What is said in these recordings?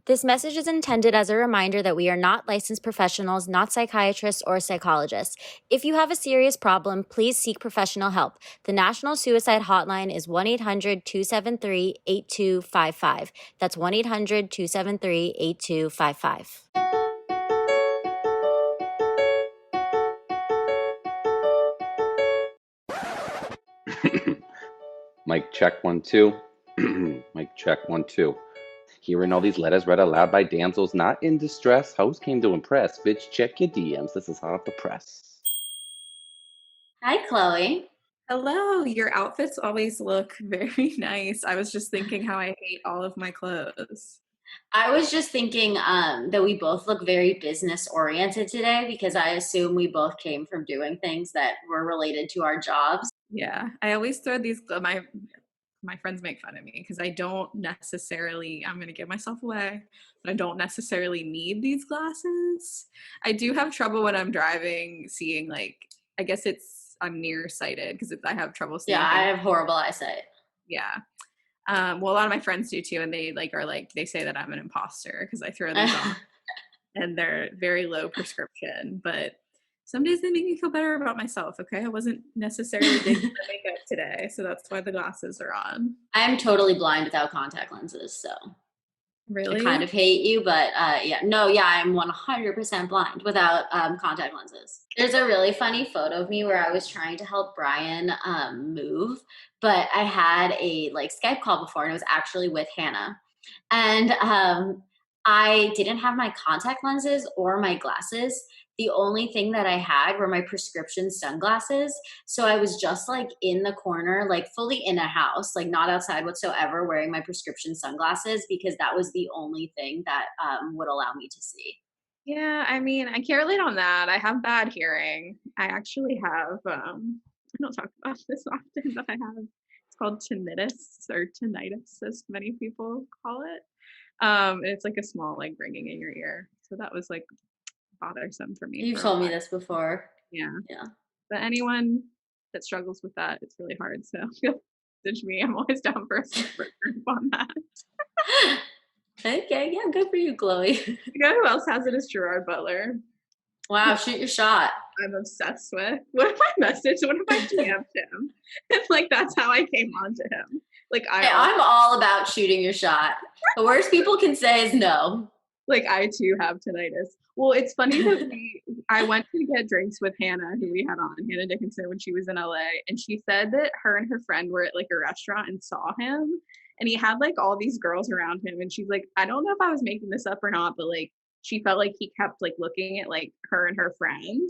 This message is intended as a reminder that we are not licensed professionals, not psychiatrists or psychologists. If you have a serious problem, please seek professional help. The National Suicide Hotline is 1-800-273-8255. That's 1-800-273-8255. Mic check 1 2. Mic check 1 2. Hearing all these letters read aloud by damsels not in distress. Host came to impress. Bitch, check your DMs. This is hot off the press. Hi, Chloe. Hello, your outfits always look very nice. I was just thinking how I hate all of my clothes. I was just thinking that we both look very business oriented today because I assume we both came from doing things that were related to our jobs. Yeah, I always throw these. My friends make fun of me because I don't necessarily. I'm gonna give myself away, but I don't necessarily need these glasses. I do have trouble when I'm driving, seeing I guess I'm nearsighted because I have trouble seeing. Yeah, things. I have horrible eyesight. Yeah. Well, a lot of my friends do too, and they they say that I'm an imposter because I throw these on, and they're very low prescription. But some days they make me feel better about myself. Okay, I wasn't necessarily big for makeup today, so that's why the glasses are on. I'm totally blind without contact lenses, so Really, I kind of hate you, but I'm 100% blind without contact lenses. There's a really funny photo of me where I was trying to help Brian move, but I had a Skype call before, and it was actually with Hannah, and I didn't have my contact lenses or my glasses. The only thing that I had were my prescription sunglasses. So I was just in the corner, fully in a house, not outside whatsoever, wearing my prescription sunglasses because that was the only thing that would allow me to see. yeah. I mean, I can't relate on that. I have bad hearing. I actually have. I don't talk about this often, but I have. It's called tinnitus or tinnitus, as many people call it. And it's a small ringing in your ear. So that was bothersome for me. You've told me this before. Yeah. Yeah. But anyone that struggles with that, it's really hard. So message me. I'm always down for a support group on that. Okay, yeah, good for you, Chloe. You know who else has it is Gerard Butler. Wow, shoot your shot. I'm obsessed with. What if I messaged? What if I DM'd him? It's that's how I came onto him. I'm all about shooting your shot. The worst people can say is no. I too have tinnitus. Well, it's funny that I went to get drinks with Hannah, who we had on, Hannah Dickinson, when she was in LA, and she said that her and her friend were at a restaurant and saw him, and he had all these girls around him, and she's like, I don't know if I was making this up or not, but she felt like he kept looking at her and her friend,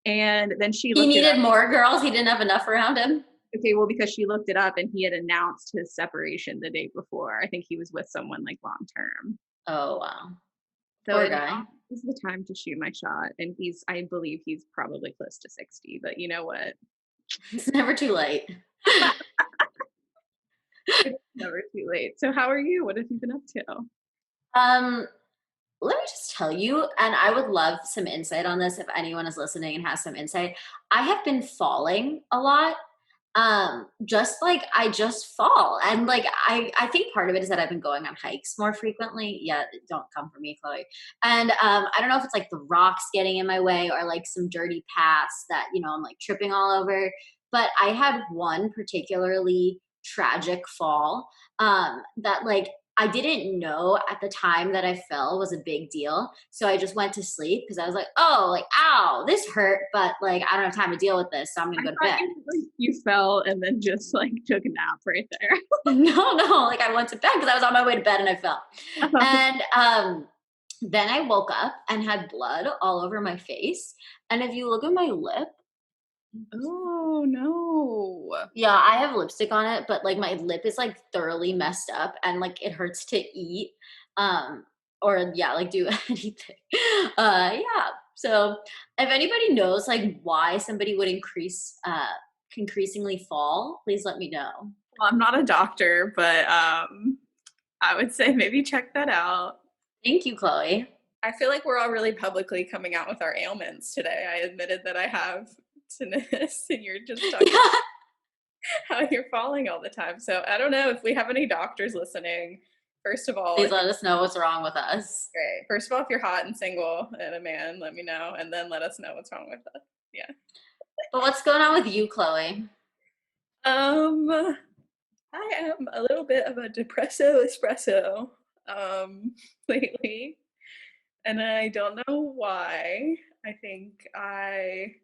and then he needed more girls. He didn't have enough around him. Okay, well, because she looked it up and he had announced his separation the day before. I think he was with someone long term. Oh wow. So poor guy. This is the time to shoot my shot, and I believe he's probably close to 60. But you know what? It's never too late. It's never too late. So how are you? What have you been up to? Let me just tell you, and I would love some insight on this if anyone is listening and has some insight. I have been falling a lot. I just fall. And I think part of it is that I've been going on hikes more frequently. Yeah, don't come for me, Chloe. And I don't know if it's the rocks getting in my way or some dirty paths that, I'm tripping all over. But I had one particularly tragic fall that I didn't know at the time that I fell was a big deal. So I just went to sleep because I was ow, this hurt, but I don't have time to deal with this. So I'm going to go to bed. You fell and then just took a nap right there. No, I went to bed because I was on my way to bed and I fell. And then I woke up and had blood all over my face. And if you look at my lip, oh no. Yeah, I have lipstick on it, but my lip is thoroughly messed up and it hurts to eat. Or do anything. Yeah. So if anybody knows why somebody would increasingly fall, please let me know. Well, I'm not a doctor, but I would say maybe check that out. Thank you, Chloe. I feel we're all really publicly coming out with our ailments today. I admitted that I have tinnitus, and you're just talking about how you're falling all the time. So I don't know if we have any doctors listening. First of all, Please let us know what's wrong with us. great. First of all, if you're hot and single and a man, let me know, and then let us know what's wrong with us. Yeah. But what's going on with you, Chloe? Um, I am a little bit of a depresso espresso lately, and I don't know why. I think I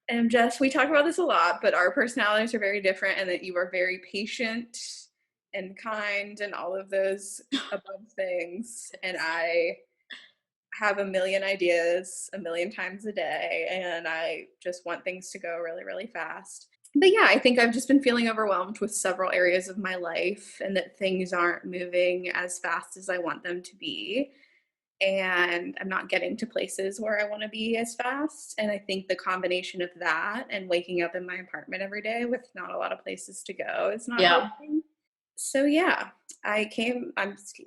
am just, we talk about this a lot, but our personalities are very different, and that you are very patient and kind and all of those above things. And I have a million ideas a million times a day, and I just want things to go really, really fast. But yeah, I think I've just been feeling overwhelmed with several areas of my life, and that things aren't moving as fast as I want them to be. And I'm not getting to places where I want to be as fast. And I think the combination of that and waking up in my apartment every day with not a lot of places to go is not Yeah. helping. So yeah, I came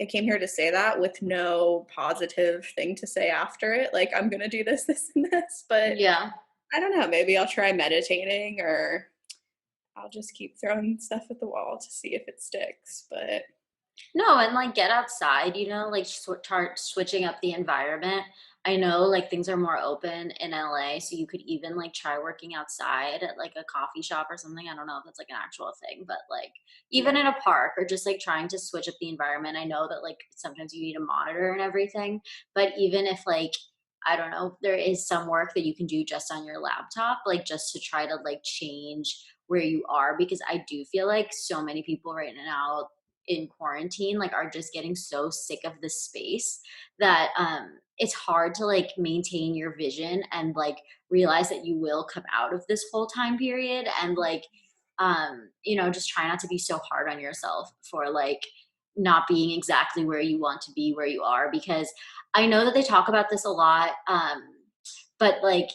here to say that with no positive thing to say after it. Like, I'm gonna do this, this, and this, but Yeah. I don't know, maybe I'll try meditating, or I'll just keep throwing stuff at the wall to see if it sticks. But No, and like get outside, like start switching up the environment. I know like things are more open in LA, so you could even like try working outside at like a coffee shop or something. I don't know if that's like an actual thing, but like even yeah, in a park or just like trying to switch up the environment. I know that like sometimes you need a monitor and everything, but even if like I don't know, there is some work that you can do just on your laptop, like just to try to like change where you are because I do feel like so many people right now in quarantine like are just getting so sick of the space that it's hard to like maintain your vision and like realize that you will come out of this whole time period and like just try not to be so hard on yourself for like not being exactly where you want to be where you are because I know that they talk about this a lot but like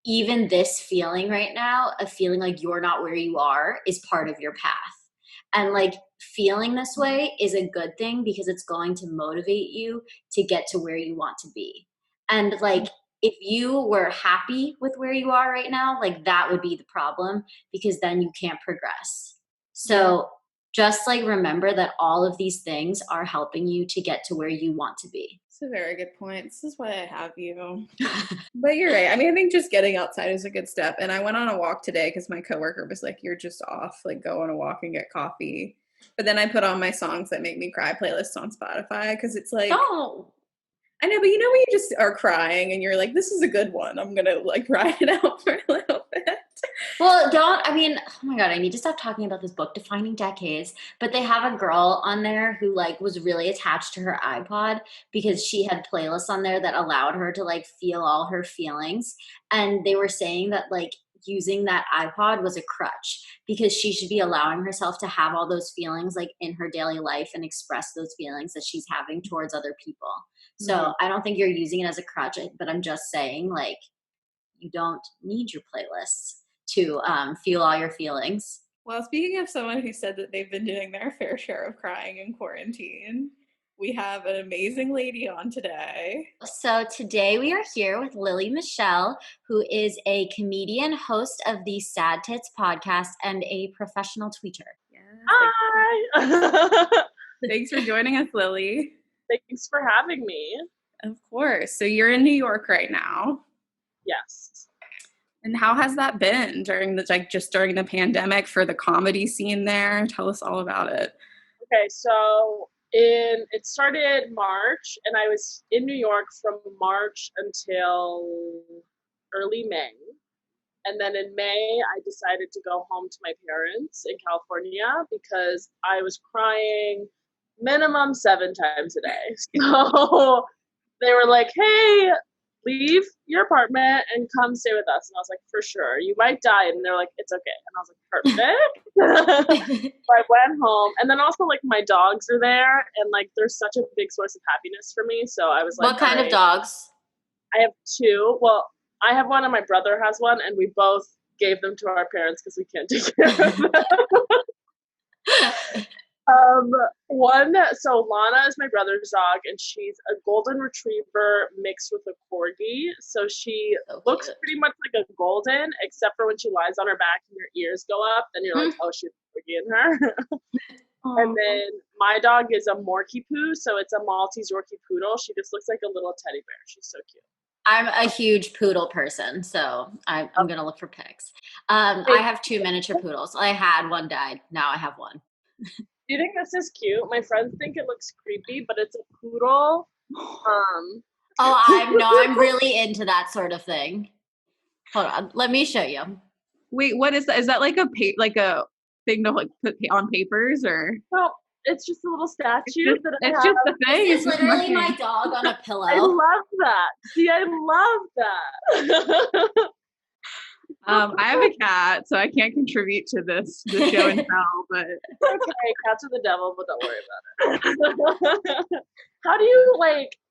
even this feeling right now of feeling like you're not where you are is part of your path and like feeling this way is a good thing because it's going to motivate you to get to where you want to be. And like if you were happy with where you are right now, like that would be the problem because then you can't progress. yeah, So just like remember that all of these things are helping you to get to where you want to be. it's a very good point. This is why I have you. But you're right. I mean, I think just getting outside is a good step. And I went on a walk today because my coworker was like, "You're just off. Like, go on a walk and get coffee." But then I put on my songs that make me cry playlist on Spotify because it's like, Don't. I know, but you know when you just are crying and you're like, "This is a good one. I'm gonna like ride it out for a little bit." Well, oh my God, I need to stop talking about this book, Defining Decades. But they have a girl on there who like was really attached to her iPod because she had playlists on there that allowed her to like feel all her feelings. And they were saying that like using that iPod was a crutch because she should be allowing herself to have all those feelings like in her daily life and express those feelings that she's having towards other people. Mhm. So I don't think you're using it as a crutch, but I'm just saying like you don't need your playlists to feel all your feelings. Well, speaking of someone who said that they've been doing their fair share of crying in quarantine, we have an amazing lady on today. So today we are here with Lili Michelle, who is a comedian, host of the Sad Tits podcast, and a professional tweeter. Yes, Hi. thanks for joining us, Lily. Thanks for having me. Of course. So you're in New York right now. Yes. And how has that been during the just during the pandemic for the comedy scene there? Tell us all about it. Okay, so it started March, and I was in New York from March until early May. And then in May, I decided to go home to my parents in California because I was crying minimum 7 times a day. So they were like, "Hey, leave your apartment and come stay with us." And I was like, "For sure. You might die." And they're like, "It's okay." And I was like, "Perfect." So I went home. And then also, like, my dogs are there. And, like, they're such a big source of happiness for me. So I was like, What kind of great. dogs? I have two. Well, I have one and my brother has one. And we both gave them to our parents because we can't take care of them. So Lana is my brother's dog, and she's a golden retriever mixed with a corgi. So she So looks cute. pretty much like a golden, except for when she lies on her back and her ears go up, then you're like, oh, she's a corgi in her. And then my dog is a Morkie Poo, so it's a Maltese Yorkie Poodle. She just looks like a little teddy bear. She's so cute. I'm a huge poodle person, so I'm gonna look for pics. I have 2 miniature poodles. I had one died. Now I have one. Do you think this is cute? My friends think it looks creepy, but it's a poodle. Oh, I'm really into that sort of thing. Hold on, let me show you. Wait, what is that? Is that like a thing to like put on papers or? No, it's just a little statue that I It's have. just the thing. It's literally my dog on a pillow. I love that. See, I love that. I have a cat, so I can't contribute to this show and tell, but Okay, cats are the devil, but don't worry about it. How do you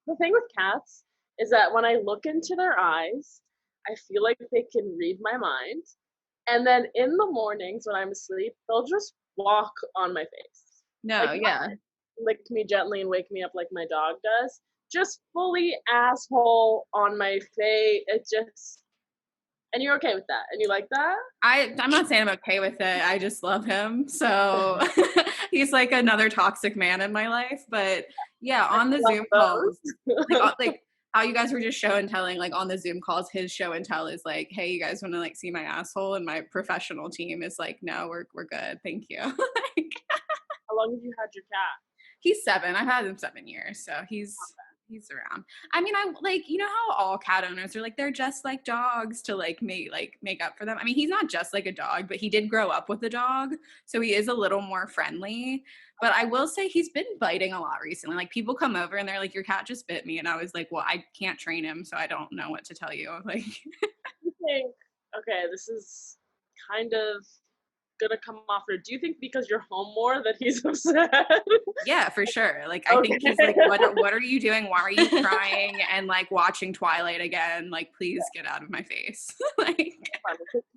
the thing with cats is that when I look into their eyes, I feel like they can read my mind. And then in the mornings when I'm asleep, they'll just walk on my face. no, yeah. Lick me gently and wake me up like my dog does. Just fully asshole on my face. It just, and you're okay with that, and you like that? I'm not saying I'm okay with it. I just love him. So he's like another toxic man in my life. But yeah, on the Zoom calls, like how you guys were just show and telling, like on the Zoom calls, his show and tell is like, hey, you guys want to like see my asshole? And my professional team is like, no, we're good. Thank you. How long have you had your cat? He's 7. I've had him 7 years. So he's around. I mean, I like, you know how all cat owners are like, they're just like dogs to like make up for them. I mean, he's not just like a dog, but he did grow up with a dog. So he is a little more friendly. But I will say he's been biting a lot recently. Like people come over and they're like, your cat just bit me. And I was like, well, I can't train him, so I don't know what to tell you. Like, You think, okay, this is kind of gonna come off rude. Do you think because you're home more that he's upset? yeah, for sure. Like, I think he's like, what are you doing? Why are you crying and like watching Twilight again? Like, please get out of my face. Like,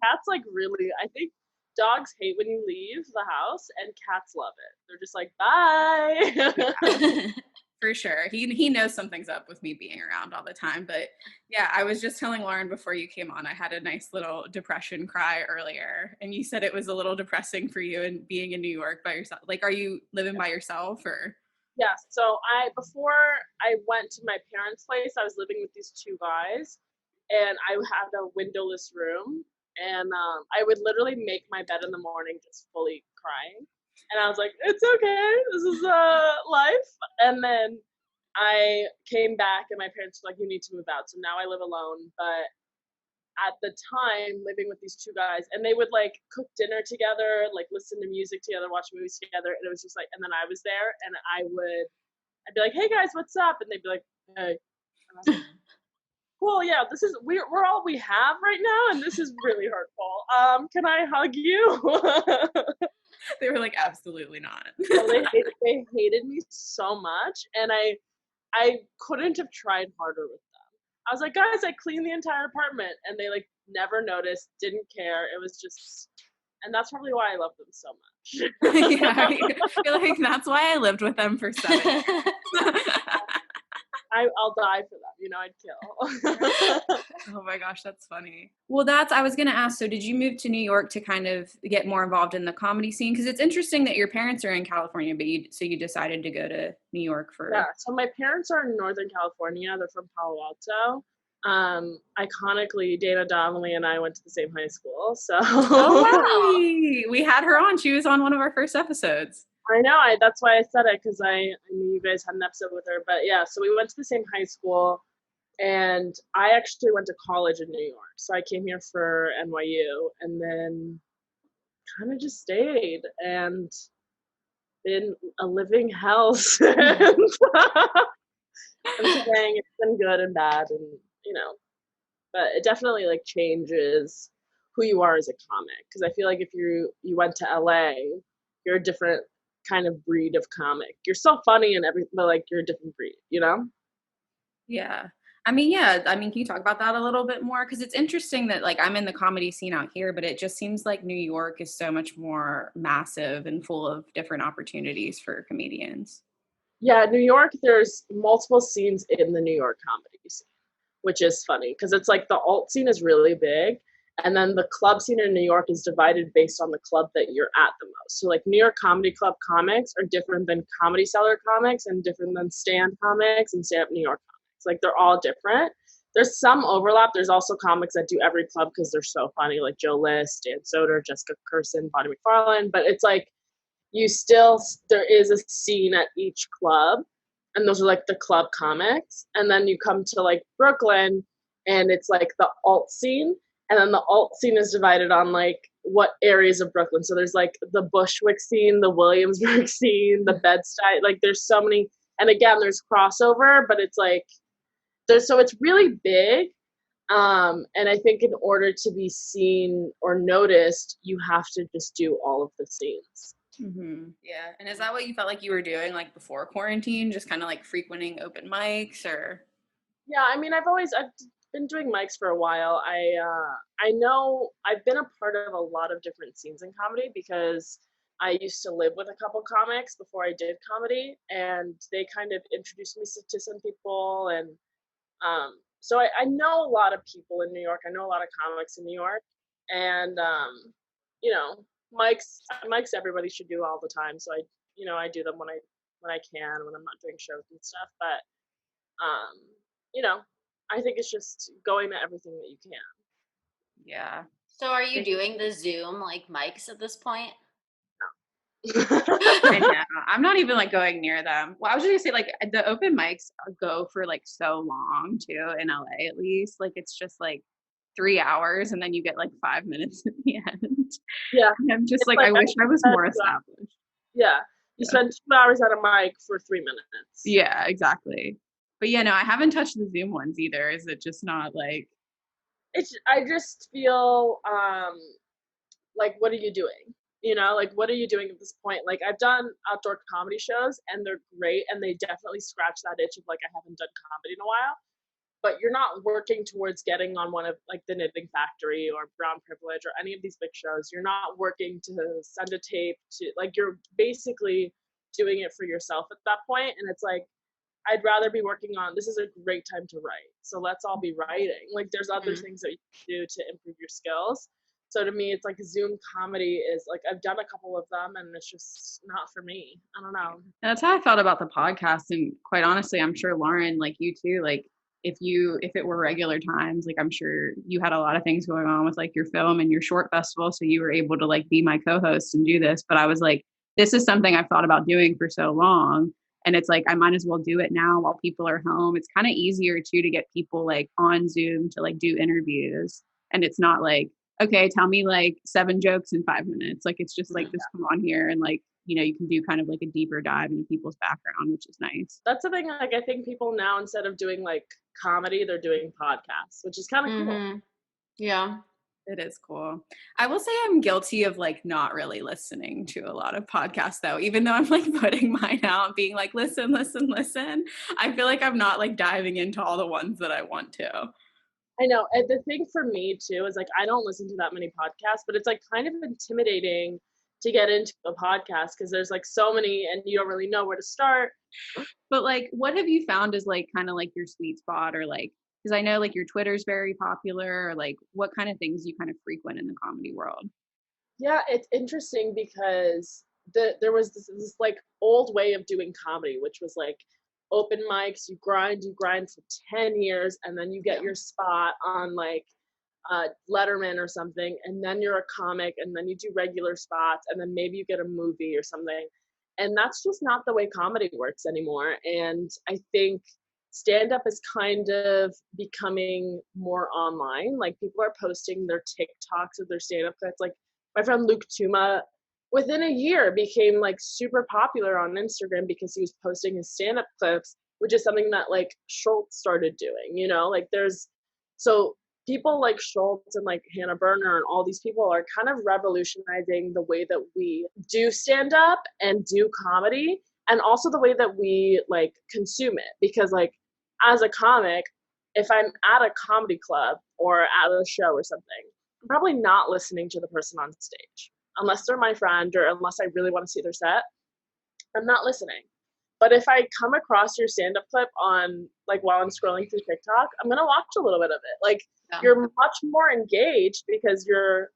cats like really, I think dogs hate when you leave the house and cats love it. They're just like, bye. for sure. He knows something's up with me being around all the time. But yeah, I was just telling Lauren before you came on, I had a nice little depression cry earlier. And you said it was a little depressing for you and being in New York by yourself. Like, are you living by yourself or? Yeah, so before I went to my parents' place, I was living with these 2 guys and I had a windowless room and I would literally make my bed in the morning just fully crying. And I was like, it's okay, this is life. And then I came back and my parents were like, you need to move out. So now I live alone. But at the time, living with these 2 guys, and they would like cook dinner together, like listen to music together, watch movies together. And it was just like, and then I was there and I'd be like, hey guys, what's up? And they'd be like, hey. And I was like, cool, yeah, we're all we have right now. And this is really hurtful. Can I hug you? They were like, absolutely not. So they hated me so much, and I couldn't have tried harder with them. I was like, guys, I cleaned the entire apartment, and they like never noticed, didn't care. It was just, and that's probably why I love them so much. Yeah, I feel like that's why I lived with them for 7 years. I'll die for them, I'd kill. Oh my gosh, that's funny. Well, I was going to ask, so did you move to New York to kind of get more involved in the comedy scene? Because it's interesting that your parents are in California, but you decided to go to New York for... Yeah, so my parents are in Northern California. They're from Palo Alto. Iconically, Dana Donnelly and I went to the same high school, so... Oh, wow. We had her on. She was on one of our first episodes. I know. That's why I said it, because I knew you guys had an episode with her. But yeah, so we went to the same high school, and I actually went to college in New York. So I came here for NYU, and then kind of just stayed and been a living hell since. I'm saying it's been good and bad, and but it definitely like changes who you are as a comic. Because I feel like if you went to LA, you're a different kind of breed of comic. You're so funny and everything, but like you're a different breed, Yeah. I mean, can you talk about that a little bit more? Because it's interesting that like I'm in the comedy scene out here, but it just seems like New York is so much more massive and full of different opportunities for comedians. Yeah, New York, there's multiple scenes in the New York comedy scene, which is funny because it's like the alt scene is really big. And then the club scene in New York is divided based on the club that you're at the most. So like New York Comedy Club comics are different than Comedy Cellar comics and different than stand comics and stand up New York comics. Like they're all different. There's some overlap. There's also comics that do every club because they're so funny, like Joe List, Dan Soder, Jessica Kirson, Bonnie McFarlane. But it's like there is a scene at each club, and those are like the club comics. And then you come to like Brooklyn, and it's like the alt scene, and then the alt scene is divided on like what areas of Brooklyn. So there's like the Bushwick scene, the Williamsburg scene, the Bed-Stuy. Like there's so many, and again, there's crossover, but it's like so it's really big. And I think in order to be seen or noticed, you have to just do all of the scenes. Mm-hmm. Yeah. And is that what you felt like you were doing like before quarantine, just kind of like frequenting open mics or? Yeah, I mean, I've been doing mics for a while. I know I've been a part of a lot of different scenes in comedy because I used to live with a couple comics before I did comedy, and they kind of introduced me to some people, and so I know a lot of people in New York. I know a lot of comics in New York, and you know, mics everybody should do all the time. So I do them when I can, when I'm not doing shows and stuff. But you know, I think it's just going to everything that you can. Yeah. So are you doing the Zoom like mics at this point? I know. I'm not even like going near them. Well, I was just gonna say like the open mics go for like so long too in LA at least. Like it's just like 3 hours and then you get like 5 minutes at the end. Yeah. And I'm just like I wish I was more established. Yeah. You spend 2 hours at a mic for 3 minutes. Yeah, exactly. But yeah, no, I haven't touched the Zoom ones either. Is it just not like I just feel like what are you doing? Like what are you doing at this point? Like I've done outdoor comedy shows and they're great and they definitely scratch that itch of like I haven't done comedy in a while. But you're not working towards getting on one of like the Knitting Factory or Brown Privilege or any of these big shows. You're not working to send a tape to like you're basically doing it for yourself at that point. And it's like I'd rather be working on this is a great time to write. So let's all be writing. Like there's other things that you can do to improve your skills. So to me, it's like Zoom comedy is like I've done a couple of them and it's just not for me. I don't know. And that's how I felt about the podcast. And quite honestly, I'm sure Lauren, like you too, like if it were regular times, like I'm sure you had a lot of things going on with like your film and your short festival. So you were able to like be my co-host and do this. But I was like, this is something I've thought about doing for so long. And it's like, I might as well do it now while people are home. It's kind of easier too to get people like on Zoom to like do interviews. And it's not like, okay, tell me like 7 jokes in 5 minutes. Like, it's just like, just come on here and like, you can do kind of like a deeper dive into people's background, which is nice. That's the thing. Like, I think people now, instead of doing like comedy, they're doing podcasts, which is kind of cool. Yeah. It is cool. I will say I'm guilty of like not really listening to a lot of podcasts though, even though I'm like putting mine out being like, listen. I feel like I'm not like diving into all the ones that I want to. I know. And the thing for me too is like I don't listen to that many podcasts, but it's like kind of intimidating to get into a podcast because there's like so many and you don't really know where to start. But like what have you found is like kind of like your sweet spot or like because I know like your Twitter's very popular or like what kind of things you kind of frequent in the comedy world? Yeah, it's interesting because there was this like old way of doing comedy, which was like open mics, you grind for 10 years and then you get your spot on like Letterman or something, and then you're a comic and then you do regular spots and then maybe you get a movie or something. And that's just not the way comedy works anymore. And I think stand-up is kind of becoming more online. Like people are posting their TikToks of their stand-up clips. Like my friend Luke Tuma, within a year, became like super popular on Instagram because he was posting his stand-up clips, which is something that like Schultz started doing, like so people like Schultz and like Hannah Berner and all these people are kind of revolutionizing the way that we do stand-up and do comedy and also the way that we like consume it. Because like as a comic, if I'm at a comedy club or at a show or something, I'm probably not listening to the person on stage. Unless they're my friend or unless I really want to see their set, I'm not listening. But if I come across your stand-up clip on like while I'm scrolling through TikTok, I'm gonna watch a little bit of it. Like you're much more engaged because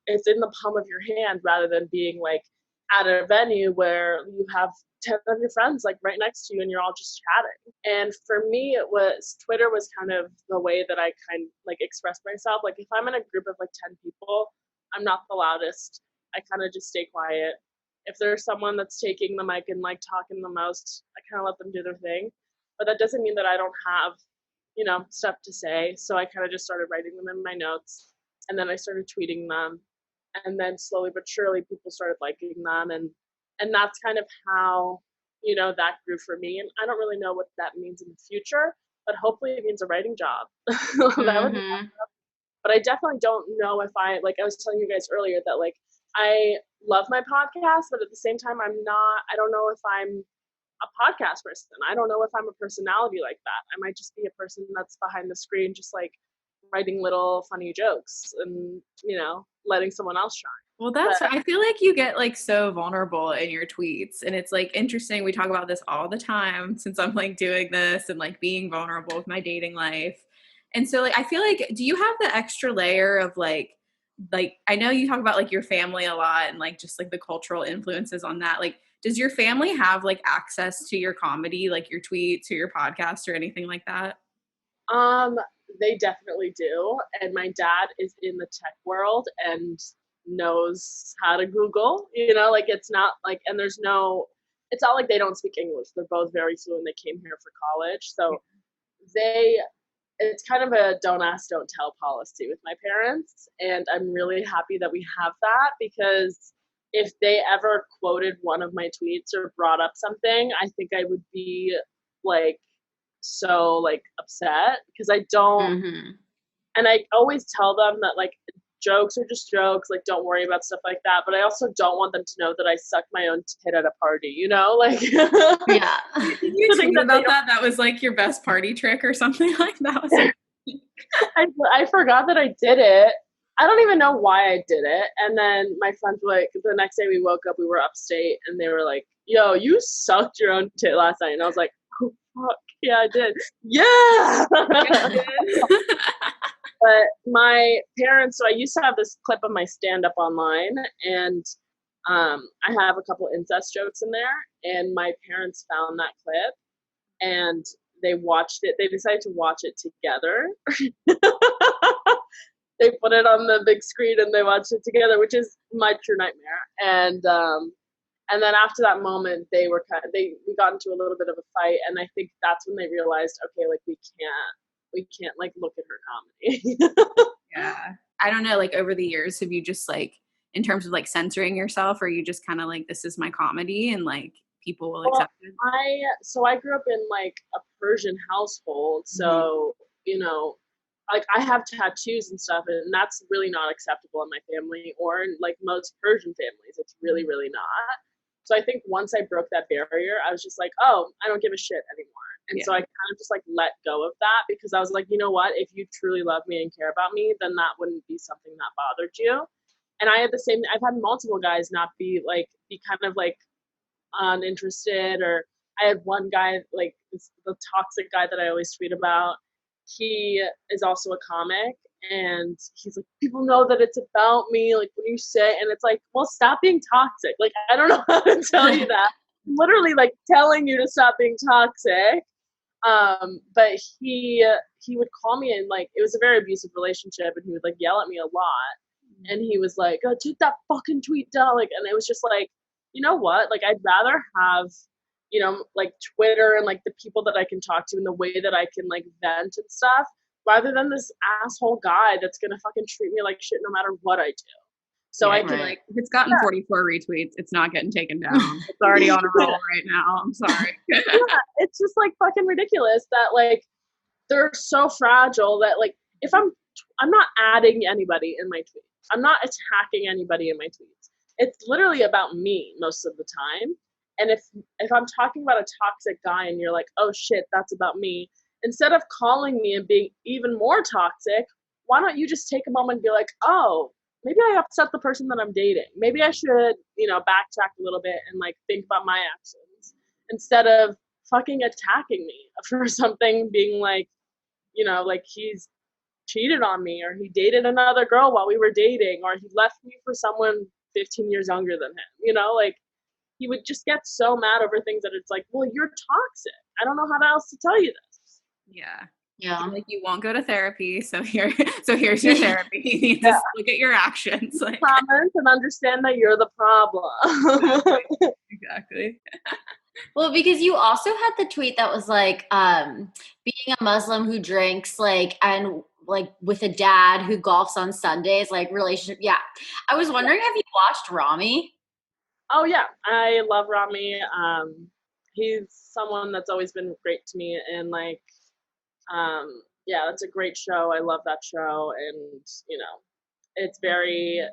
it's in the palm of your hand rather than being like at a venue where you have 10 of your friends like right next to you and you're all just chatting. And for me, Twitter was kind of the way that I kind of like express myself. Like if I'm in a group of like 10 people, I'm not the loudest. I kind of just stay quiet. If there's someone that's taking the mic and like talking the most, I kind of let them do their thing. But that doesn't mean that I don't have, stuff to say. So I kind of just started writing them in my notes, and then I started tweeting them, and then slowly but surely people started liking them, and that's kind of how that grew for me. And I don't really know what that means in the future, but hopefully it means a writing job. That would be awesome. But I definitely don't know if I was telling you guys earlier that like I love my podcast, but at the same time I don't know if I'm a podcast person. I don't know if I'm a personality like that. I might just be a person that's behind the screen just like writing little funny jokes and letting someone else shine. Well, I feel like you get like so vulnerable in your tweets, and it's like interesting. We talk about this all the time since I'm like doing this and like being vulnerable with my dating life. And so like I feel like, do you have the extra layer of like I know you talk about like your family a lot and like just like the cultural influences on that. Like does your family have like access to your comedy, like your tweets or your podcast or anything like that? They definitely do. And my dad is in the tech world and knows how to Google, like it's not like, and it's not like they don't speak English. They're both very fluent. They came here for college. So it's kind of a don't ask, don't tell policy with my parents. And I'm really happy that we have that, because if they ever quoted one of my tweets or brought up something, I think I would be like so like upset, because I don't and I always tell them that like jokes are just jokes, like don't worry about stuff like that. But I also don't want them to know that I sucked my own tit at a party, like yeah. You think about that? That was like your best party trick or something like that. Was like... I forgot that I did it. I don't even know why I did it. And then my friends were like, the next day we woke up, we were upstate, and they were like, yo, you sucked your own tit last night. And I was like, oh, fuck, yeah, I did. Yeah! But my parents, so I used to have this clip of my stand-up online, and I have a couple incest jokes in there, and my parents found that clip, and they watched it. They decided to watch it together. They put it on the big screen and they watched it together, which is my true nightmare. And then after that moment, we got into a little bit of a fight, and I think that's when they realized, okay, like we can't like look at her comedy. Yeah. I don't know, like over the years, have you just like, in terms of like censoring yourself, or you just kind of like, this is my comedy and like people will accept it? I grew up in like a Persian household. So, like I have tattoos and stuff, and that's really not acceptable in my family or in like most Persian families. It's really, really not. So I think once I broke that barrier, I was just like, oh, I don't give a shit anymore. And so I kind of just like let go of that, because I was like, you know what, if you truly love me and care about me, then that wouldn't be something that bothered you. And I've had multiple guys not be kind of like uninterested, or I had one guy, like the toxic guy that I always tweet about. He is also a comic, and he's like, people know that it's about me, like when you say, and it's like, well, stop being toxic. Like, I don't know how to tell you that. I'm literally like telling you to stop being toxic. But he would call me, and like it was a very abusive relationship, and he would like yell at me a lot. And he was like, oh, take that fucking tweet down. Like, and it was just like, you know what? Like, I'd rather have, like Twitter and like the people that I can talk to and the way that I can like vent and stuff, rather than this asshole guy that's gonna fucking treat me like shit no matter what I do. So I can like, if it's gotten 44 retweets, it's not getting taken down. It's already on a roll right now. I'm sorry. Yeah, it's just like fucking ridiculous that like they're so fragile that like if I'm not adding anybody in my tweets, I'm not attacking anybody in my tweets. It's literally about me most of the time. And if I'm talking about a toxic guy and you're like, oh shit, that's about me, instead of calling me and being even more toxic, why don't you just take a moment and be like, oh, maybe I upset the person that I'm dating. Maybe I should, backtrack a little bit and like think about my actions instead of fucking attacking me for something, being like, you know, like he's cheated on me, or he dated another girl while we were dating, or he left me for someone 15 years younger than him, you know, like he would just get so mad over things that it's like, well, you're toxic. I don't know how else to tell you this. Yeah. Yeah. Like, you won't go to therapy, so here's your therapy. You need to look at your actions. Like, comment and understand that you're the problem. exactly. Well, because you also had the tweet that was like, being a Muslim who drinks, like, and like with a dad who golfs on Sundays, like relationship. Yeah. I was wondering, have you watched Rami? Oh yeah, I love Rami. He's someone that's always been great to me, and like, yeah, that's a great show. I love that show, and you know, it's very.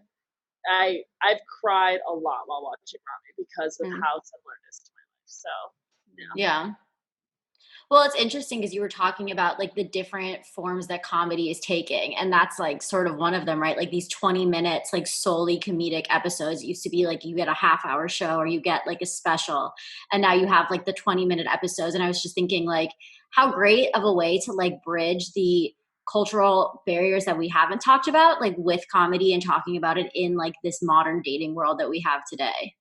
I've cried a lot while watching Rami because of how similar it is to my life. So Yeah. Well, it's interesting because you were talking about like the different forms that comedy is taking. And that's like sort of one of them, right? Like these 20 minutes, like solely comedic episodes. It used to be like you get a half-hour show or you get like a special. And now you have like the 20-minute episodes. And I was just thinking like how great of a way to like bridge the cultural barriers that we haven't talked about, like with comedy and talking about it in like this modern dating world that we have today.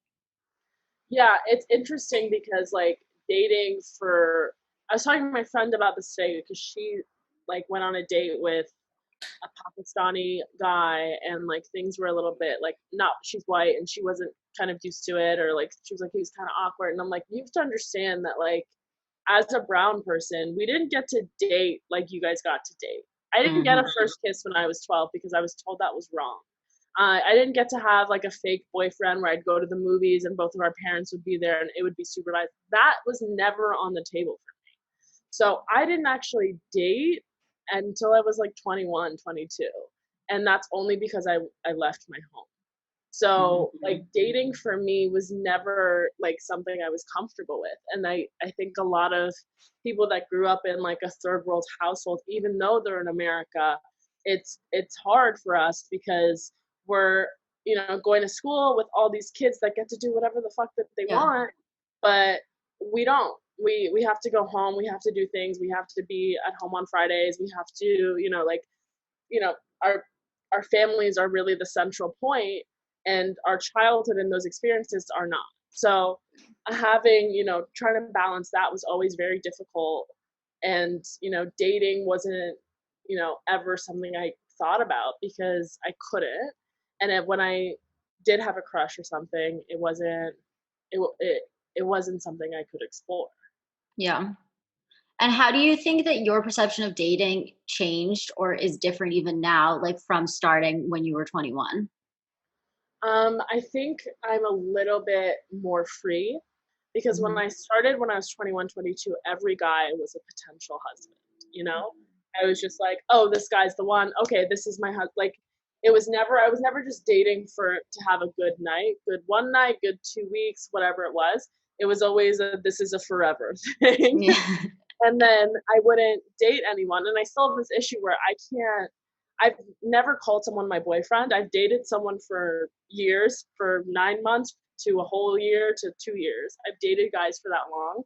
yeah, it's interesting because like dating for. I was talking to my friend about this today because she like went on a date with a Pakistani guy, and like things were a little bit like, not, she's white and she wasn't kind of used to it, or like she was like, he was kind of awkward, and I'm like, you have to understand that like as a brown person, we didn't get to date like you guys got to date. I didn't get a first kiss when I was 12 because I was told that was wrong. I didn't get to have like a fake boyfriend where I'd go to the movies and both of our parents would be there and it would be supervised. That was never on the table for me. So I didn't actually date until I was like 21, 22. And that's only because I left my home. So like dating for me was never like something I was comfortable with. And I think a lot of people that grew up in like a third world household, even though they're in America, it's hard for us because we're, you know, going to school with all these kids that get to do whatever the fuck that they want, but we don't. We have to go home, we have to do things, we have to be at home on Fridays, we have to, you know, like, you know, our families are really the central point, and our childhood and those experiences are not. So having, you know, trying to balance that was always very difficult. And, you know, dating wasn't, you know, ever something I thought about because I couldn't. And when I did have a crush or something, it wasn't something I could explore. Yeah. And how do you think that your perception of dating changed or is different even now, like from starting when you were 21? I think I'm a little bit more free because when I started when I was 21, 22, every guy was a potential husband, you know? I was just like, oh, this guy's the one. Okay, this is my husband. Like, I was never just dating to have a good night, good one night, good 2 weeks, whatever it was. It was always this is a forever thing. Yeah. And then I wouldn't date anyone. And I still have this issue where I've never called someone my boyfriend. I've dated someone for years, for 9 months to a whole year to 2 years. I've dated guys for that long,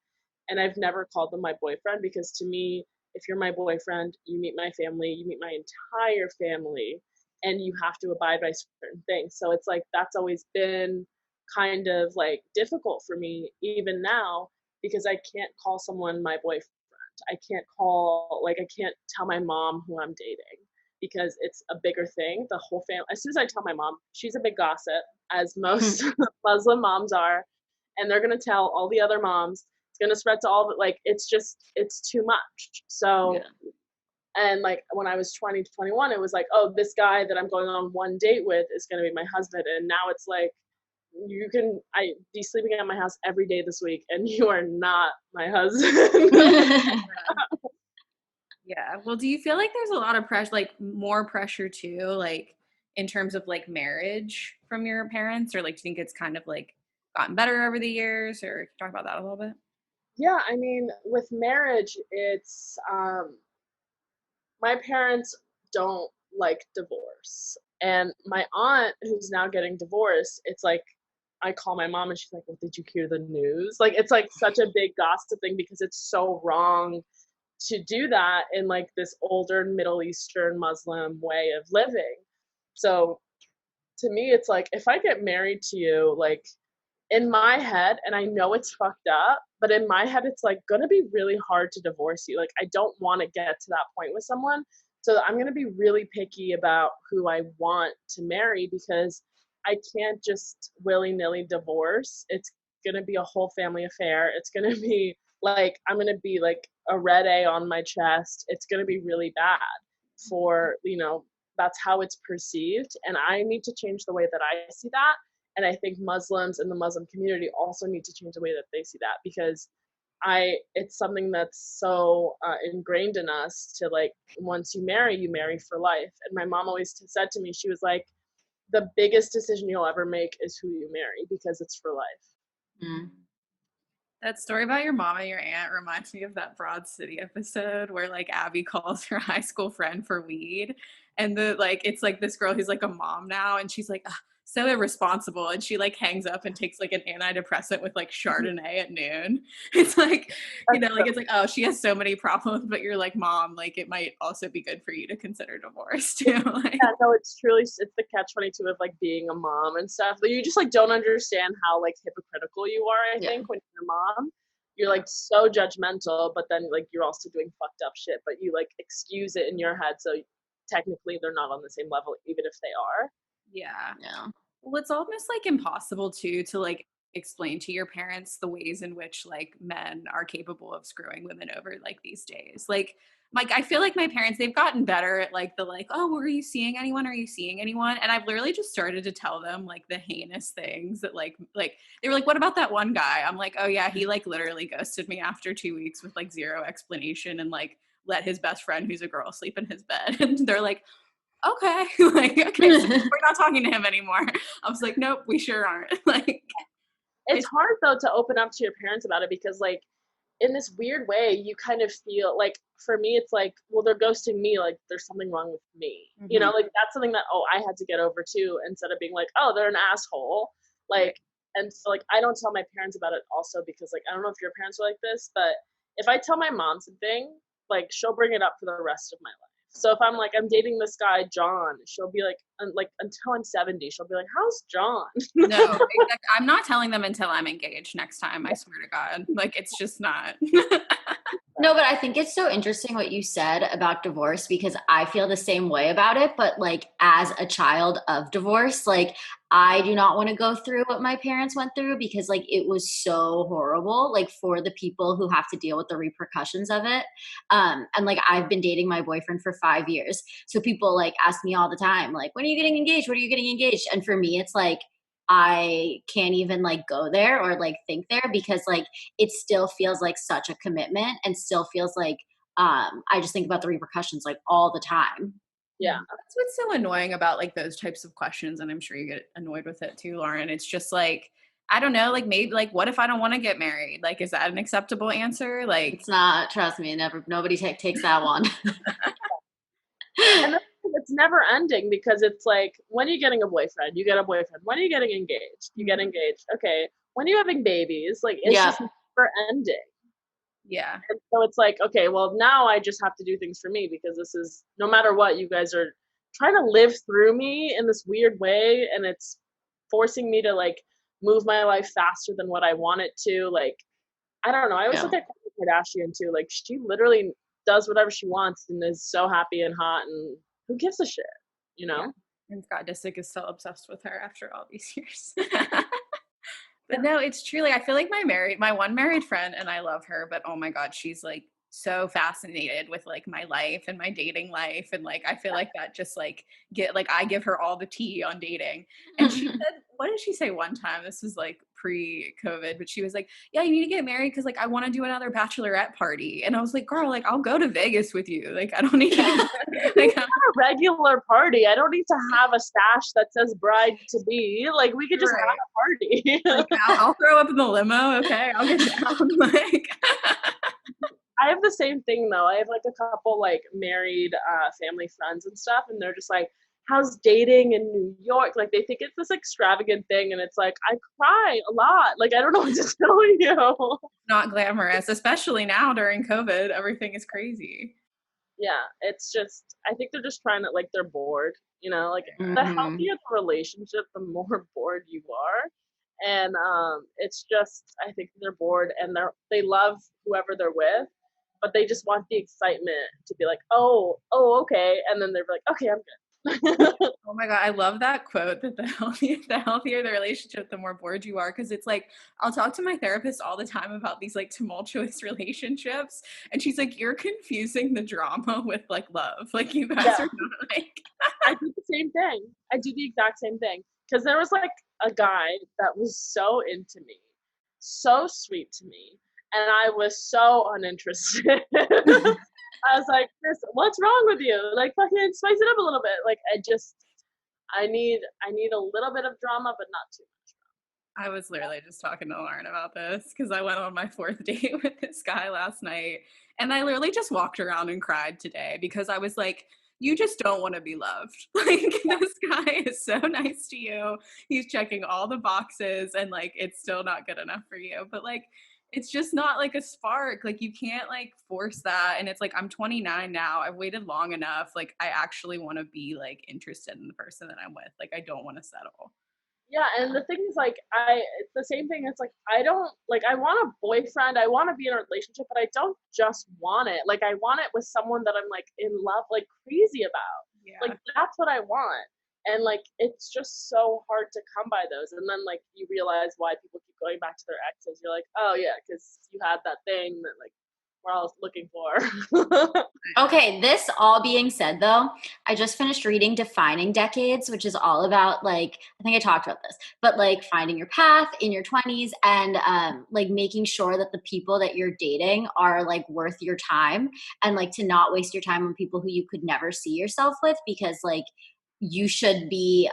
and I've never called them my boyfriend because to me, if you're my boyfriend, you meet my family, you meet my entire family, and you have to abide by certain things. So it's like that's always been kind of like difficult for me even now because I can't call someone my boyfriend. I can't tell my mom who I'm dating because it's a bigger thing. The whole family, as soon as I tell my mom, she's a big gossip, as most Muslim moms are, and they're going to tell all the other moms. It's going to spread to all, like, it's too much. So, and like when I was 20 to 21, it was like, oh, this guy that I'm going on one date with is going to be my husband. And now it's like, I be sleeping at my house every day this week and you are not my husband. Yeah. Well, do you feel like there's a lot of pressure, like more pressure too, like in terms of like marriage from your parents, or like do you think it's kind of like gotten better over the years, or can you talk about that a little bit? Yeah, I mean, with marriage, it's my parents don't like divorce. And my aunt, who's now getting divorced, it's like I call my mom and she's like, well, did you hear the news? Like, it's like such a big gossip thing because it's so wrong to do that in like this older Middle Eastern Muslim way of living. So to me, it's like, if I get married to you, like in my head, and I know it's fucked up, but in my head, it's like gonna be really hard to divorce you. Like, I don't want to get to that point with someone. So I'm gonna be really picky about who I want to marry because I can't just willy-nilly divorce. It's gonna be a whole family affair. It's gonna be like, I'm gonna be like a red A on my chest. It's gonna be really bad for, that's how it's perceived. And I need to change the way that I see that. And I think Muslims and the Muslim community also need to change the way that they see that because it's something that's so ingrained in us to like, once you marry for life. And my mom always said to me, she was like, the biggest decision you'll ever make is who you marry because it's for life. Mm. That story about your mom and your aunt reminds me of that Broad City episode where like Abby calls her high school friend for weed. And it's like this girl who's like a mom now and she's like, so irresponsible. And she like hangs up and takes like an antidepressant with like Chardonnay at noon. It's like, it's like, oh, she has so many problems, but you're like, mom, like it might also be good for you to consider divorce too. Like, yeah, no, it's the catch-22 of like being a mom and stuff. Like, you just like don't understand how like hypocritical you are, I think, when you're a mom. You're like so judgmental, but then like you're also doing fucked up shit, but you like excuse it in your head. So technically they're not on the same level, even if they are. Yeah. Well, it's almost like impossible too to like explain to your parents the ways in which like men are capable of screwing women over like these days. Like I feel like my parents, they've gotten better at like oh, well, are you seeing anyone? Are you seeing anyone? And I've literally just started to tell them like the heinous things that like they were like, what about that one guy? I'm like, oh yeah, he like literally ghosted me after 2 weeks with like zero explanation and like let his best friend who's a girl sleep in his bed. And they're like, okay, like, okay, so we're not talking to him anymore. I was like, nope, we sure aren't. Like, it's hard though to open up to your parents about it because like in this weird way you kind of feel like, for me it's like, well, they're ghosting me, like there's something wrong with me. Like that's something that I had to get over too, instead of being like, oh, they're an asshole. Like, and so like I don't tell my parents about it also because like I don't know if your parents are like this, but if I tell my mom something, like she'll bring it up for the rest of my life. So if I'm like, I'm dating this guy, John, she'll be like until I'm 70, she'll be like, how's John? No, exactly. I'm not telling them until I'm engaged next time, I swear to God. Like, it's just not. No, but I think it's so interesting what you said about divorce because I feel the same way about it. But like as a child of divorce, like I do not want to go through what my parents went through because like it was so horrible, like for the people who have to deal with the repercussions of it. And like I've been dating my boyfriend for 5 years. So people like ask me all the time, like, when are you getting engaged? What are you getting engaged? And for me, it's like, I can't even like go there or like think there because like it still feels like such a commitment and still feels like I just think about the repercussions like all the time. Yeah. That's what's so annoying about like those types of questions, and I'm sure you get annoyed with it too, Lauren. It's just like, I don't know, like maybe like what if I don't want to get married? Like, is that an acceptable answer? Like, it's not, trust me, nobody takes that one. And it's never ending because it's like, when are you getting a boyfriend? You get a boyfriend. When are you getting engaged? You get engaged. Okay. When are you having babies? Like, it's just never ending. Yeah. And so it's like, okay, well, now I just have to do things for me because this is, no matter what, you guys are trying to live through me in this weird way. And it's forcing me to like move my life faster than what I want it to. Like, I don't know. I always look at Kim Kardashian too. Like, she literally does whatever she wants and is so happy and hot, and who gives a shit, Yeah. And Scott Disick is still obsessed with her after all these years. But Yeah. no, it's true. Like, I feel like my one married friend, and I love her, but oh my God, she's like so fascinated with like my life and my dating life. And like, I feel like that just like I give her all the tea on dating. And she said, what did she say one time? This was like pre-COVID, but she was like, yeah, you need to get married because like I want to do another bachelorette party. And I was like, girl, like I'll go to Vegas with you. Like, I don't need to like, not a regular party. I don't need to have a stash that says bride to be. Like, we could just have a party. Like, I'll throw up in the limo. Okay, I'll get down. Like, I have the same thing though. I have like a couple like married family friends and stuff, and they're just like, how's dating in New York? Like, they think it's this extravagant thing, and it's like, I cry a lot. Like, I don't know what to tell you. Not glamorous, especially now during COVID. Everything is crazy. Yeah, it's just, I think they're just trying to, like, they're bored, like, the Mhm. healthier the relationship, the more bored you are. And it's just, I think they're bored, and they love whoever they're with, but they just want the excitement to be like, oh, okay, and then they're like, okay, I'm good. Oh my God, I love that quote that the healthier the relationship, the more bored you are. Because it's like, I'll talk to my therapist all the time about these like tumultuous relationships. And she's like, you're confusing the drama with like love. Like, you guys Yeah. are not like. I do the same thing. I do the exact same thing. Because there was like a guy that was so into me, so sweet to me, and I was so uninterested. I was like, Chris, what's wrong with you? Like, fucking spice it up a little bit. Like, I need a little bit of drama, but not too much. I was literally just talking to Lauren about this because I went on my 4th date with this guy last night, and I literally just walked around and cried today because I was like, you just don't want to be loved. Like, this guy is so nice to you. He's checking all the boxes, and like, it's still not good enough for you. But like, it's just not like a spark. Like, you can't like force that. And it's like, I'm 29 now. I've waited long enough. Like, I actually want to be like interested in the person that I'm with. Like, I don't want to settle. Yeah, and the thing is, like, it's the same thing. It's like, I don't, like, I want a boyfriend, I want to be in a relationship, but I don't just want it. Like, I want it with someone that I'm, like, in love, like, crazy about. Yeah. Like, that's what I want. And, like, it's just so hard to come by those. And then, like, you realize why people keep going back to their exes. You're like, oh, yeah, because you had that thing that, like, we're all looking for. Okay, this all being said though, I just finished reading Defining Decades, which is all about like, I think I talked about this, but like finding your path in your 20s and like making sure that the people that you're dating are like worth your time and like to not waste your time on people who you could never see yourself with because like you should be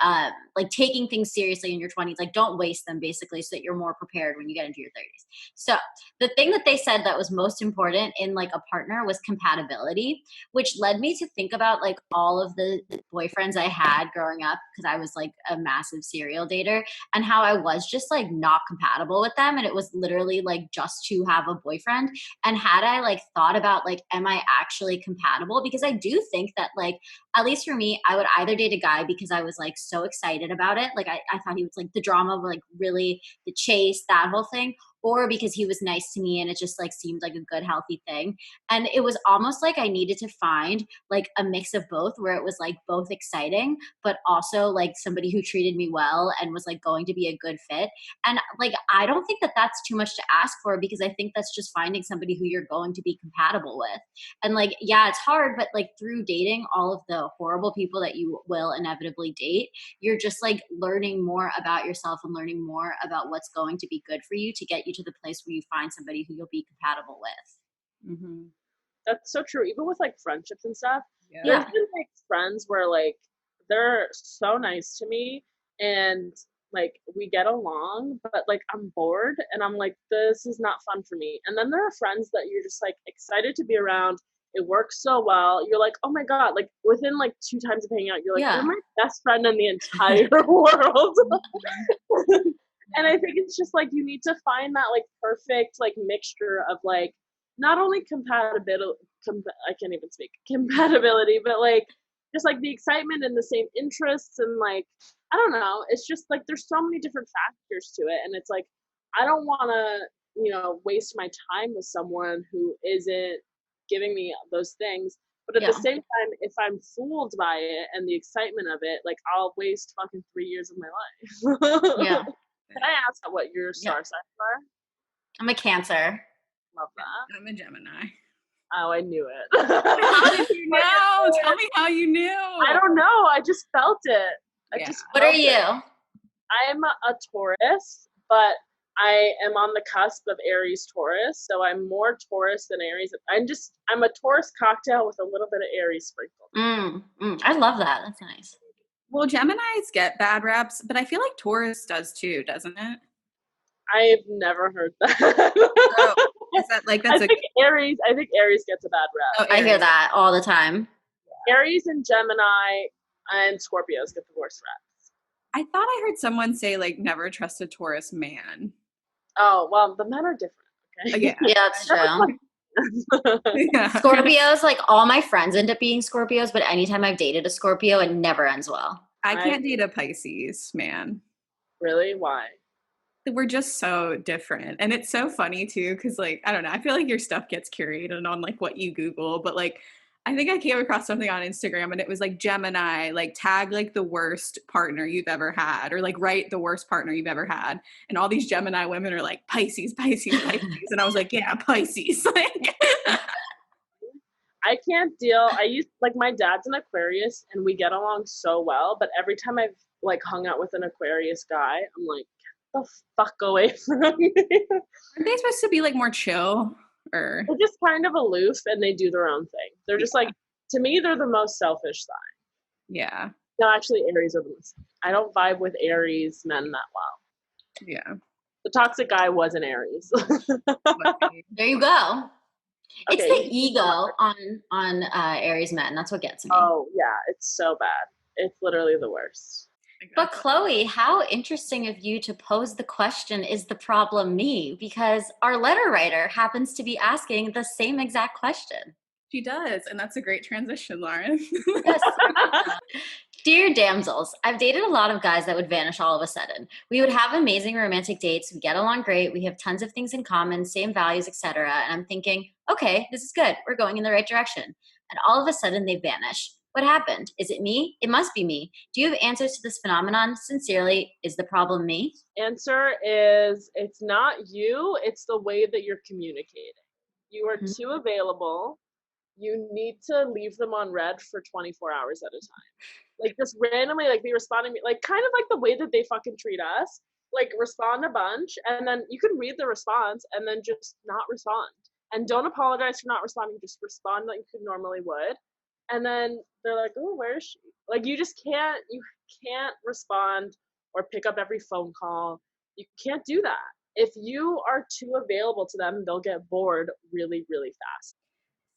like taking things seriously in your 20s. Like don't waste them basically so that you're more prepared when you get into your 30s. So the thing that they said that was most important in like a partner was compatibility, which led me to think about like all of the boyfriends I had growing up because I was like a massive serial dater and how I was just like not compatible with them. And it was literally like just to have a boyfriend. And had I like thought about like, am I actually compatible? Because I do think that like, at least for me, I would either date a guy because I was like so excited about it. Like I thought he was like the drama, like really the chase, that whole thing. Or because he was nice to me and it just like seemed like a good, healthy thing. And it was almost like I needed to find like a mix of both where it was like both exciting, but also like somebody who treated me well and was like going to be a good fit. And like, I don't think that that's too much to ask for because I think that's just finding somebody who you're going to be compatible with. And like, yeah, it's hard, but like through dating all of the horrible people that you will inevitably date, you're just like learning more about yourself and learning more about what's going to be good for you to get you to the place where you find somebody who you'll be compatible with. Mm-hmm. That's so true. Even with like friendships and stuff, Yeah. there's been like friends where like they're so nice to me and like we get along, but like I'm bored and I'm like, this is not fun for me. And then there are friends that you're just like excited to be around. It works so well. You're like, oh my God, like within like 2 times of hanging out, you're like, Yeah. you're my best friend in the entire world. And I think it's just like you need to find that like perfect like mixture of like not only compatibility, I can't even speak compatibility, but like just like the excitement and the same interests and like I don't know. It's just like there's so many different factors to it, and it's like I don't want to waste my time with someone who isn't giving me those things. But at Yeah. the same time, if I'm fooled by it and the excitement of it, like I'll waste fucking 3 years of my life. Yeah. Can I ask what your star signs are? I'm a Cancer. Love that. I'm a Gemini. Oh, I knew it. How did you know? Tell me how you knew. I don't know. I just felt it. What are you? I'm a Taurus, but I am on the cusp of Aries Taurus, so I'm more Taurus than Aries. I'm a Taurus cocktail with a little bit of Aries sprinkled. I love that. That's nice. Well, Geminis get bad raps, but I feel like Taurus does too, doesn't it? I've never heard that. Oh, is that like that's I think Aries gets a bad rap. I hear that all the time. Aries and Gemini, And Scorpios get the worst reps. I thought I heard someone say like never trust a Taurus man. Oh, well, the men are different. Okay. Yeah. Yeah, that's true. Yeah. Scorpios, like all my friends end up being Scorpios, but anytime I've dated a Scorpio, it never ends well. I can't date a Pisces man. Really? Why? We're just so different. And it's so funny too, because like, I don't know, I feel like your stuff gets curated on like what you Google, but like I think I came across something on Instagram and it was like Gemini, like tag like the worst partner you've ever had, or like write the worst partner you've ever had. And all these Gemini women are like Pisces, Pisces, Pisces. And I was like, yeah, Pisces. Like I can't deal. I used like my dad's an Aquarius and we get along so well, but every time I've like hung out with an Aquarius guy, I'm like, get the fuck away from me. Aren't they supposed to be like more chill? Or They're just kind of aloof and they do their own thing. They're just like, to me, they're the most selfish sign. yeah. No, actually, Aries are the most. I don't vibe with Aries men that well. Yeah. The toxic guy was an Aries. There you go. It's Okay. the ego on Aries men. That's what gets me. Oh, yeah. It's so bad. It's literally the worst. But Chloe, how interesting of you to pose the question, is the problem me? Because our letter writer happens to be asking the same exact question. She does, and that's a great transition, Lauren. Yes. Dear damsels, I've dated a lot of guys that would vanish all of a sudden. We would have amazing romantic dates, we get along great, we have tons of things in common, same values, etc. And I'm thinking, okay, this is good, we're going in the right direction. And all of a sudden they vanish. What happened? Is it me? It must be me. Do you have answers to this phenomenon? Sincerely, is the problem me? Answer is, it's not you, it's the way that you're communicating. You are too available. You need to leave them on read for 24 hours at a time. Like just randomly, like be responding, like kind of like the way that they fucking treat us. Like respond a bunch, and then you can read the response, and then just not respond. And don't apologize for not responding. Just respond like you normally would. And then they're like, oh, where is she? Like you can't respond or pick up every phone call. You can't do that. If you are too available to them, they'll get bored really, really fast.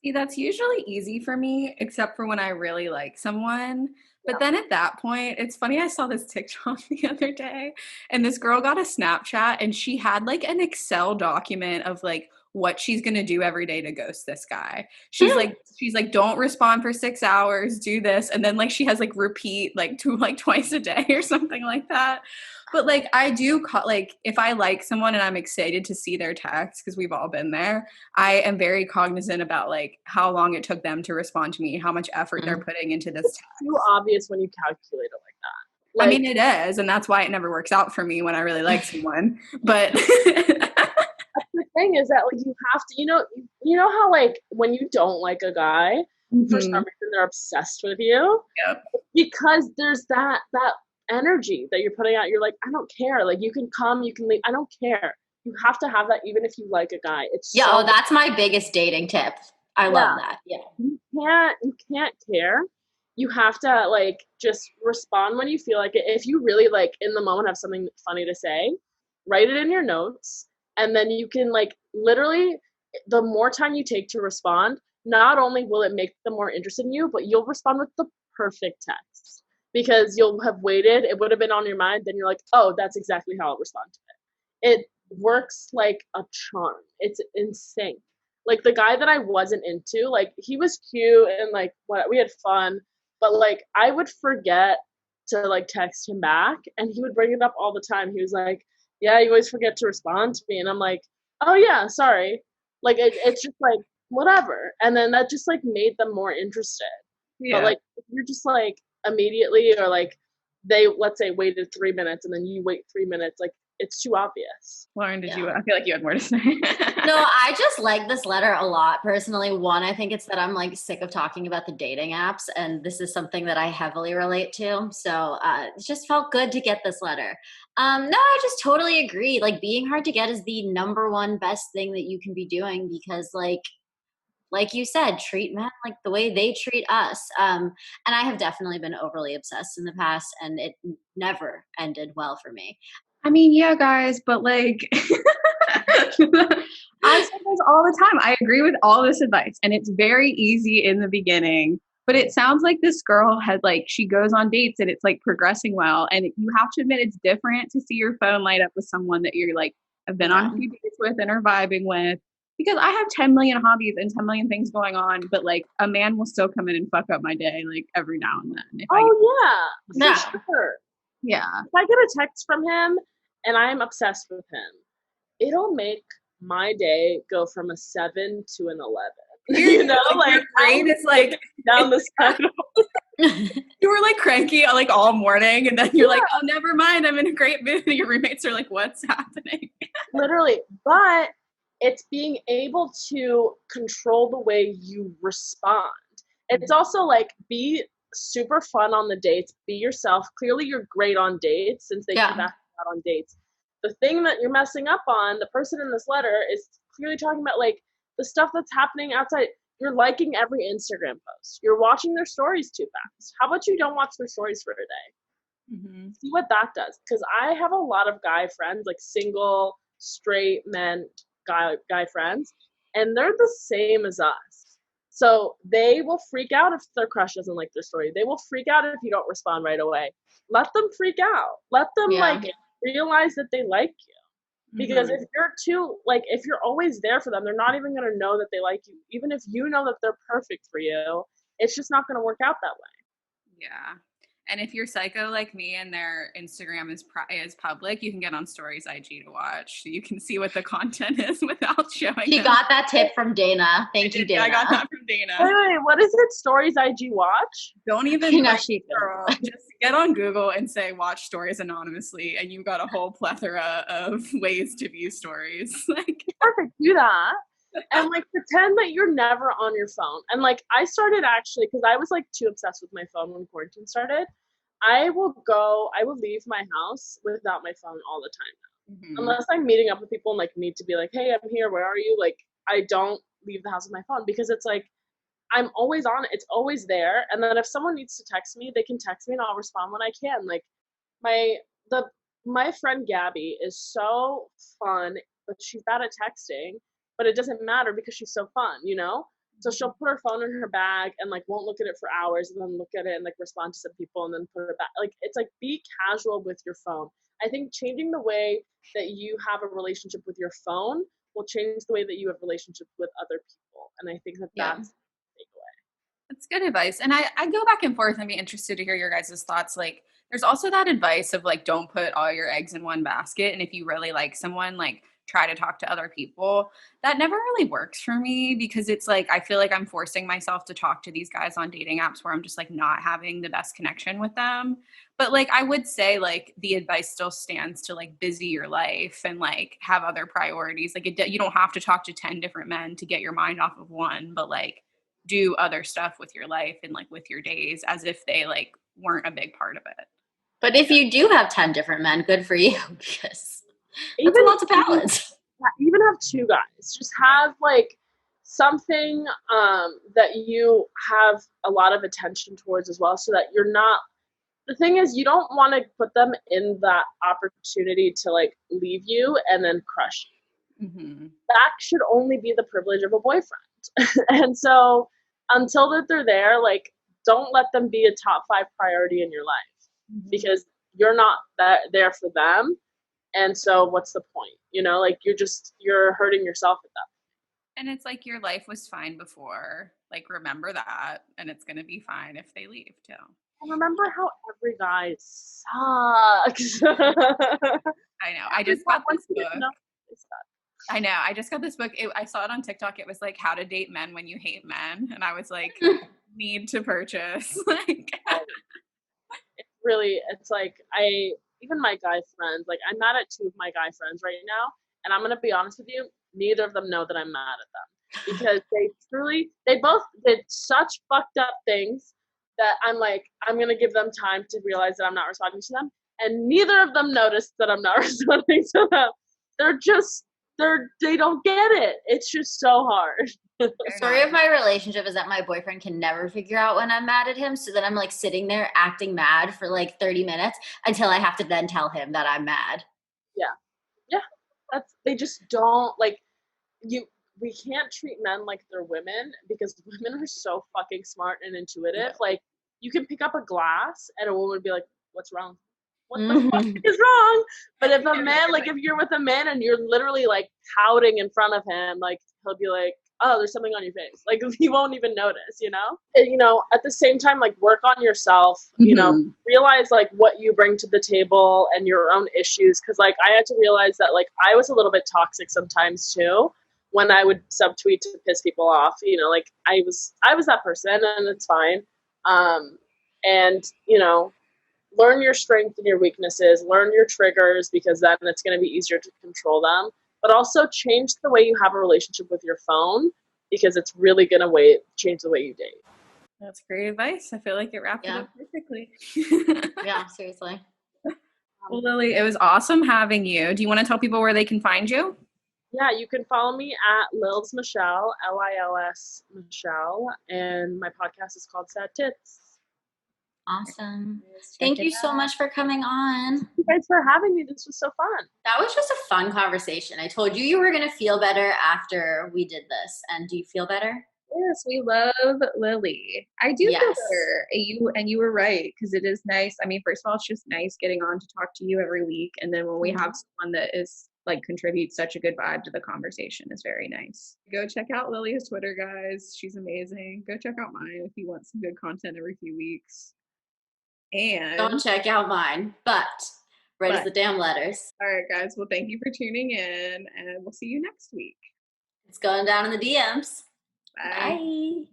See, that's usually easy for me, except for when I really like someone. But then at that point, it's funny, I saw this TikTok the other day, and this girl got a Snapchat, and she had like an Excel document of like what she's gonna do every day to ghost this guy. She's like, don't respond for 6 hours, do this, and then like she has like repeat like twice a day or something like that. But like I do like if I like someone and I'm excited to see their text, because we've all been there, I am very cognizant about like how long it took them to respond to me, how much effort they're putting into this text. It's too obvious when you calculate it like that. Like, I mean, it is, and that's why it never works out for me when I really like someone. But the thing is that like you have to, you know how like when you don't like a guy, for some reason they're obsessed with you. Yep. Because there's that energy that you're putting out. You're like, I don't care. Like you can come, you can leave. I don't care. You have to have that even if you like a guy. It's that's my biggest dating tip. I love that. Yeah. You can't care. You have to like just respond when you feel like it. If you really like in the moment have something funny to say, write it in your notes, and then you can like literally the more time you take to respond, not only will it make them more interested in you, but you'll respond with the perfect text because you'll have waited. It would have been on your mind. Then you're like, oh, that's exactly how I'll respond to it. It works like a charm. It's insane. Like the guy that I wasn't into, like he was cute and like we had fun, but like I would forget to like text him back and he would bring it up all the time. He was like, yeah, you always forget to respond to me. And I'm like, oh yeah, sorry. Like it's just like whatever. And then that just like made them more interested. Yeah. But like if you're just like immediately or like they let's say waited 3 minutes and then you wait 3 minutes, like it's too obvious. Lauren, I feel like you had more to say. No, I just like this letter a lot personally. One, I think it's that I'm like sick of talking about the dating apps, and this is something that I heavily relate to. So it just felt good to get this letter. No, I just totally agree. Like being hard to get is the number one best thing that you can be doing because like you said, treat men like the way they treat us. And I have definitely been overly obsessed in the past, and it never ended well for me. I mean, yeah, guys, but like, I say this all the time. I agree with all this advice, and it's very easy in the beginning, But it sounds like this girl had like, she goes on dates and it's like progressing well. And you have to admit it's different to see your phone light up with someone that you're like, have been on a few dates with and are vibing with. Because I have 10 million hobbies and 10 million things going on, but like a man will still come in and fuck up my day like every now and then. Yeah, for sure. Yeah. If I get a text from him and I'm obsessed with him, it'll make my day go from a 7 to an 11. You know, like your brain is like down the side. You were like cranky like all morning, and then you're like, oh, never mind, I'm in a great mood. Your roommates are like, what's happening? Literally, but it's being able to control the way you respond. It's also like, be super fun on the dates, be yourself. Clearly you're great on dates since they keep asking out on dates. The thing that you're messing up on, the person in this letter is clearly talking about like the stuff that's happening outside. You're liking every Instagram post. You're watching their stories too fast. How about you don't watch their stories for a day? Mm-hmm. See what that does. Because I have a lot of guy friends, like single, straight men, guy friends, and they're the same as us. So they will freak out if their crush doesn't like their story. They will freak out if you don't respond right away. Let them freak out. Let them realize that they like you. Because if you're too, like, if you're always there for them, they're not even going to know that they like you. Even if you know that they're perfect for you, it's just not going to work out that way. Yeah. And if you're psycho like me and their Instagram is public, you can get on Stories IG to watch. So you can see what the content is without showing She got that tip from Dana. Thank you, Dana. I got that from Dana. Wait, what is it? Stories IG watch? Don't even girl. Just get on Google and say watch stories anonymously, and you've got a whole plethora of ways to view stories. Like, perfect, do that. And like pretend that you're never on your phone. And like I started actually, because I was like too obsessed with my phone when quarantine started. I will leave my house without my phone all the time now. Unless I'm meeting up with people and like need to be like, hey, I'm here, where are you? Like I don't leave the house with my phone because it's like I'm always on it. It's always there. And then if someone needs to text me, they can text me and I'll respond when I can. Like my friend Gabby is so fun, but she's bad at texting. But it doesn't matter because she's so fun, you know? So she'll put her phone in her bag and like won't look at it for hours and then look at it and like respond to some people and then put it back. Like it's like be casual with your phone. I think changing the way that you have a relationship with your phone will change the way that you have relationships with other people. And I think that that's the takeaway. That's good advice. And I go back and forth and be interested to hear your guys' thoughts. Like there's also that advice of like, don't put all your eggs in one basket. And if you really like someone, like try to talk to other people. That never really works for me because it's like I feel like I'm forcing myself to talk to these guys on dating apps where I'm just like not having the best connection with them. But like I would say like the advice still stands to like busy your life and like have other priorities. Like you don't have to talk to 10 different men to get your mind off of one, but like do other stuff with your life and like with your days as if they like weren't a big part of it. But if you do have 10 different men, good for you because that's a lot of balance. Even have 2 guys. Just have like something that you have a lot of attention towards as well, so that you're not. The thing is, you don't want to put them in that opportunity to like leave you and then crush you. That should only be the privilege of a boyfriend. And so until that they're there, like don't let them be a top 5 priority in your life because you're not there for them. And so what's the point? You know, like you're hurting yourself at that. And it's like your life was fine before. Like remember that, and it's gonna be fine if they leave too. And remember how every guy sucks. I know. I just got this book. I know. I just got this book. I saw it on TikTok. It was like How to Date Men When You Hate Men, and I was like, need to purchase. Like, it's like even my guy friends, like I'm mad at 2 of my guy friends right now, and I'm gonna be honest with you, neither of them know that I'm mad at them because they both did such fucked up things that I'm like, I'm gonna give them time to realize that I'm not responding to them, and neither of them noticed that I'm not responding to them. They don't get it. It's just so hard. The story of my relationship is that my boyfriend can never figure out when I'm mad at him. So then I'm like sitting there acting mad for like 30 minutes until I have to then tell him that I'm mad. Yeah. They just don't like you. we can't treat men like they're women because women are so fucking smart and intuitive. Like, you can pick up a glass and a woman would be like, what's wrong? What the fuck is wrong? But if a man, like, if you're with a man and you're literally like pouting in front of him, like, he'll be like, oh, there's something on your face. Like, he won't even notice, you know? And, you know, at the same time, like, work on yourself, you know, realize like what you bring to the table and your own issues. Cause like, I had to realize that like I was a little bit toxic sometimes too, when I would subtweet to piss people off, you know, like I was that person, and it's fine. And, you know, learn your strengths and your weaknesses, learn your triggers, because then it's going to be easier to control them. But also change the way you have a relationship with your phone, because it's really going to change the way you date. That's great advice. I feel like it wrapped it up perfectly. Yeah, seriously. Well, Lili, it was awesome having you. Do you want to tell people where they can find you? Yeah, you can follow me at Lils Michelle, Lils Michelle, and my podcast is called Sad Tits. Awesome. Thank you so much for coming on. Thank you guys for having me. This was so fun. That was just a fun conversation. I told you were going to feel better after we did this. And do you feel better? Yes, we love Lili. I do feel better. You were right, because it is nice. I mean, first of all, it's just nice getting on to talk to you every week. And then when we have someone that is like contributes such a good vibe to the conversation, is very nice. Go check out Lili's Twitter, guys. She's amazing. Go check out mine if you want some good content every few weeks. And don't check out mine, but write us the damn letters. All right, guys. Well, thank you for tuning in, and we'll see you next week. It's going down in the DMs. Bye. Bye.